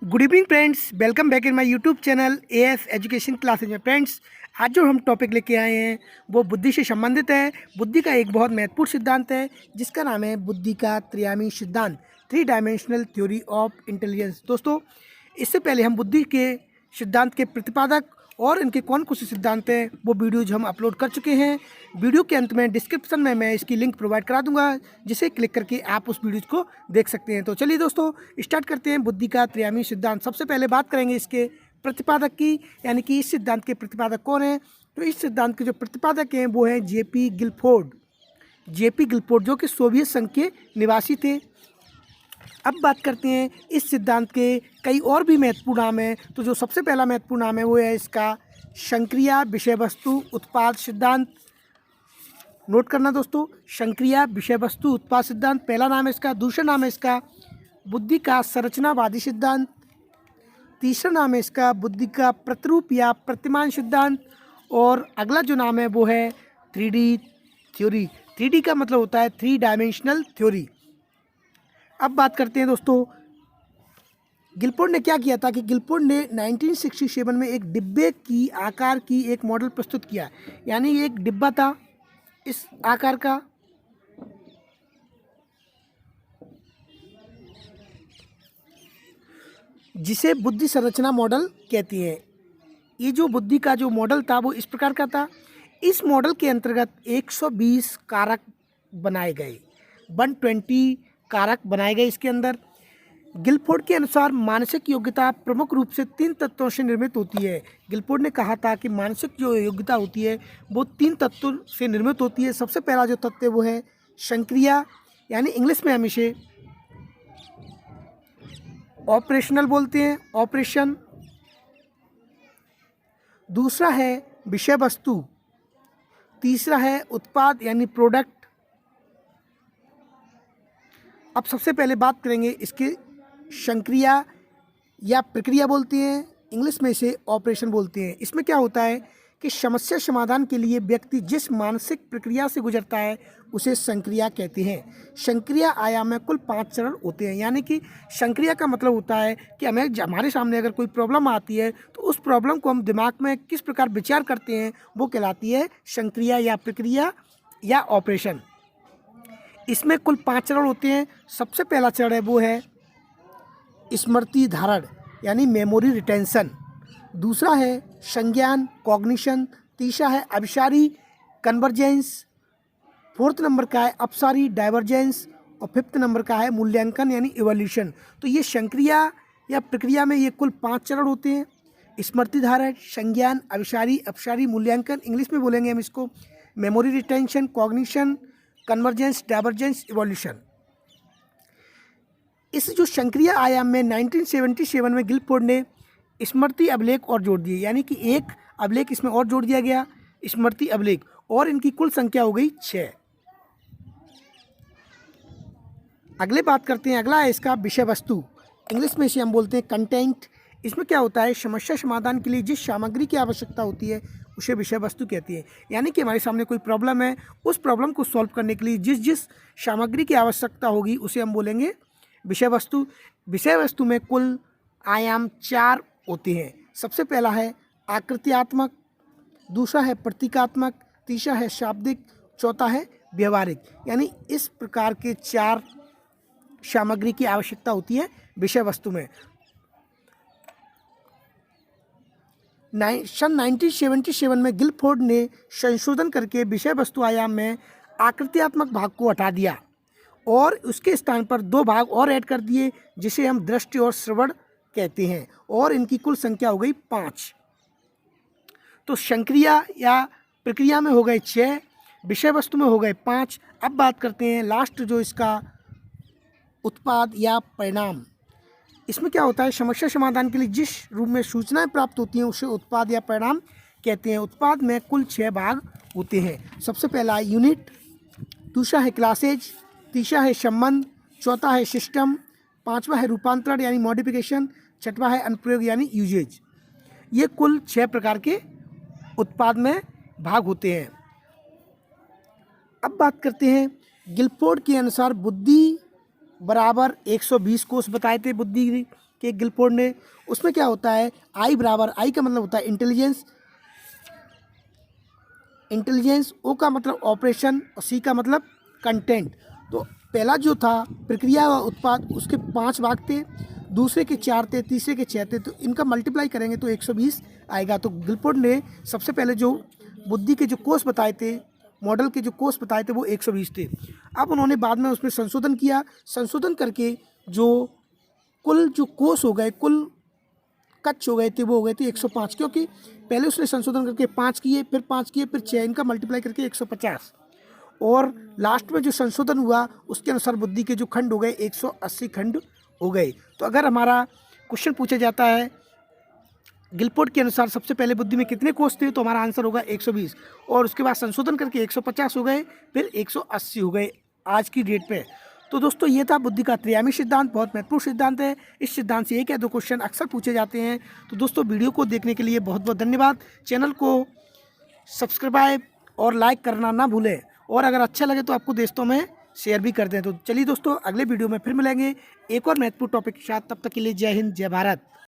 Good evening friends, welcome back in my YouTube channel as education classes में। Friends, आज जो हम topic लेके आए हैं वो बुद्धि से संबंधित है। बुद्धि का एक बहुत महत्वपूर्ण सिद्धांत है जिसका नाम है बुद्धि का त्रिआयामी सिद्धांत, 3 डायमेंशनल थ्योरी ऑफ इंटेलिजेंस। दोस्तों, इससे पहले हम बुद्धि के सिद्धांत के प्रतिपादक और इनके कौन कौन से सिद्धांत हैं वो वीडियोज हम अपलोड कर चुके हैं। वीडियो के अंत में डिस्क्रिप्शन में मैं इसकी लिंक प्रोवाइड करा दूंगा, जिसे क्लिक करके आप उस वीडियोज को देख सकते हैं। तो चलिए दोस्तों, स्टार्ट करते हैं बुद्धि का त्रिआयामी सिद्धांत। सबसे पहले बात करेंगे इसके प्रतिपादक की, यानी कि इस सिद्धांत के प्रतिपादक कौन हैं। तो इस सिद्धांत के जो प्रतिपादक हैं वो हैं जेपी गिलफोर्ड, जो कि सोवियत संघ के निवासी थे। अब बात करते हैं इस सिद्धांत के कई और भी महत्वपूर्ण नाम हैं। तो जो सबसे पहला महत्वपूर्ण नाम है वो है इसका संक्रिया विषय वस्तु उत्पाद सिद्धांत। नोट करना दोस्तों, संक्रिया विषय वस्तु उत्पाद सिद्धांत पहला नाम है इसका। दूसरा नाम है इसका बुद्धि का संरचनावादी सिद्धांत। तीसरा नाम है इसका बुद्धि का प्रतिरूप या प्रतिमान सिद्धांत। और अगला जो नाम है वो है 3D थ्योरी। 3D का मतलब होता है 3 डायमेंशनल थ्योरी। अब बात करते हैं दोस्तों, गिलफोर्ड ने क्या किया था कि गिलफोर्ड ने 1967 में एक डिब्बे की आकार की एक मॉडल प्रस्तुत किया। यानी एक डिब्बा था इस आकार का, जिसे बुद्धि संरचना मॉडल कहती है। ये जो बुद्धि का जो मॉडल था वो इस प्रकार का था। इस मॉडल के अंतर्गत 120 कारक बनाए गए, 120 कारक बनाए गए इसके अंदर। गिलफोर्ड के अनुसार मानसिक योग्यता प्रमुख रूप से 3 तत्वों से निर्मित होती है। गिलफोर्ड ने कहा था कि मानसिक जो योग्यता होती है वो 3 तत्वों से निर्मित होती है। सबसे पहला जो तत्व है वो है संक्रिया, यानी इंग्लिश में हम इसे ऑपरेशनल बोलते हैं, ऑपरेशन। दूसरा है विषय वस्तु। तीसरा है उत्पाद यानी प्रोडक्ट। अब सबसे पहले बात करेंगे इसके संक्रिया या प्रक्रिया बोलते हैं, इंग्लिश में इसे ऑपरेशन बोलते हैं। इसमें क्या होता है कि समस्या समाधान के लिए व्यक्ति जिस मानसिक प्रक्रिया से गुजरता है उसे संक्रिया कहते हैं। संक्रिया आयाम में कुल 5 चरण होते हैं। यानी कि संक्रिया का मतलब होता है कि हमारे सामने अगर कोई प्रॉब्लम आती है तो उस प्रॉब्लम को हम दिमाग में किस प्रकार विचार करते हैं वो कहलाती है संक्रिया या प्रक्रिया या ऑपरेशन। इसमें कुल 5 चरण होते हैं। सबसे पहला चरण है वो है स्मृति धारण, यानी मेमोरी रिटेंशन। दूसरा है संज्ञान कॉग्निशन। तीसरा है अभिसारी कन्वर्जेंस। 4th नंबर का है अपसारी डाइवर्जेंस। और 5th नंबर का है मूल्यांकन यानी इवोल्यूशन। तो ये संक्रिया या प्रक्रिया में ये कुल 5 चरण होते हैं। स्मृति धारण, संज्ञान, अभिसारी, अपसारी, मूल्यांकन, इंग्लिश में बोलेंगे हम इसको memory retention, cognition, convergence, divergence, evolution. इस जो संक्रिया आयाम में 1977 में गिलफोर्ड ने स्मृति अभिलेख और जोड़ दिए। यानी कि एक अभिलेख इसमें और जोड़ दिया गया, स्मृति अभिलेख, और इनकी कुल संख्या हो गई 6। अगले बात करते हैं, अगला है इसका विषय वस्तु। इंग्लिश में इसे हम बोलते हैं कंटेंट। इसमें क्या होता है, समस्या समाधान के लिए जिस सामग्री की आवश्यकता होती है उसे विषय वस्तु कहती है। यानी कि हमारे सामने कोई प्रॉब्लम है, उस प्रॉब्लम को सॉल्व करने के लिए जिस जिस सामग्री की आवश्यकता होगी उसे हम बोलेंगे विषय वस्तु। विषय वस्तु में कुल आयाम 4 होते हैं। सबसे पहला है आकृत्यात्मक, दूसरा है प्रतीकात्मक, तीसरा है शाब्दिक, चौथा है व्यवहारिक। यानी इस प्रकार के 4 सामग्री की आवश्यकता होती है विषय वस्तु में। सन 1977 में गिलफोर्ड ने संशोधन करके विषय वस्तु आयाम में आकृत्यात्मक भाग को हटा दिया और उसके स्थान पर 2 भाग और ऐड कर दिए, जिसे हम दृष्टि और श्रवण कहते हैं। और इनकी कुल संख्या हो गई 5। तो संक्रिया या प्रक्रिया में हो गए 6, विषय वस्तु में हो गए 5। अब बात करते हैं लास्ट जो इसका उत्पाद या परिणाम। इसमें क्या होता है, समस्या समाधान के लिए जिस रूप में सूचनाएं प्राप्त होती हैं उसे उत्पाद या परिणाम कहते हैं। उत्पाद में कुल 6 भाग होते हैं। सबसे पहला यूनिट, दूसरा है क्लासेज, तीसरा है संबंध, चौथा है सिस्टम, 5वां है रूपांतरण यानी मॉडिफिकेशन, 6वां है अनुप्रयोग यानी यूजेज। ये कुल 6 प्रकार के उत्पाद में भाग होते हैं। अब बात करते हैं, गिलफोर्ड के अनुसार बुद्धि बराबर 120 कोष बताए थे बुद्धि कि गिलफोर्ड ने, उसमें क्या होता है, आई बराबर, आई का मतलब होता है इंटेलिजेंस, ओ का मतलब ऑपरेशन और सी का मतलब कंटेंट। तो पहला जो था प्रक्रिया व उत्पाद, उसके 5 भाग थे, दूसरे के 4 थे, तीसरे के 6 थे, तो इनका मल्टीप्लाई करेंगे तो 120 आएगा। तो गिलफोर्ड ने सबसे पहले जो बुद्धि के जो कोष बताए थे, मॉडल के जो कोष बताए थे वो 120 थे। अब उन्होंने बाद में उसमें संशोधन किया, संशोधन करके जो कुल जो कोष हो गए, कुल कच्च हो गए थे, वो हो गए थे 105, क्योंकि पहले उसने संशोधन करके 5 किए, फिर 5 किए, फिर 6, इनका मल्टीप्लाई करके 150, और लास्ट में जो संशोधन हुआ उसके अनुसार बुद्धि के जो खंड हो गए 180 खंड हो गए। तो अगर हमारा क्वेश्चन पूछा जाता है गिलफोर्ड के अनुसार सबसे पहले बुद्धि में कितने कोष थे, तो हमारा आंसर होगा 120, और उसके बाद संशोधन करके 150 हो गए, फिर 180 हो गए आज की डेट पे। तो दोस्तों ये था बुद्धि का त्रियामी सिद्धांत, बहुत महत्वपूर्ण सिद्धांत है। इस सिद्धांत से एक या दो क्वेश्चन अक्सर पूछे जाते हैं। तो दोस्तों वीडियो को देखने के लिए बहुत बहुत धन्यवाद। चैनल को सब्सक्राइब और लाइक करना ना भूलें, और अगर अच्छा लगे तो आपको दोस्तों में शेयर भी कर दें। तो चलिए दोस्तों, अगले वीडियो में फिर मिलेंगे एक और महत्वपूर्ण टॉपिक के साथ। तब तक के लिए जय हिंद, जय भारत।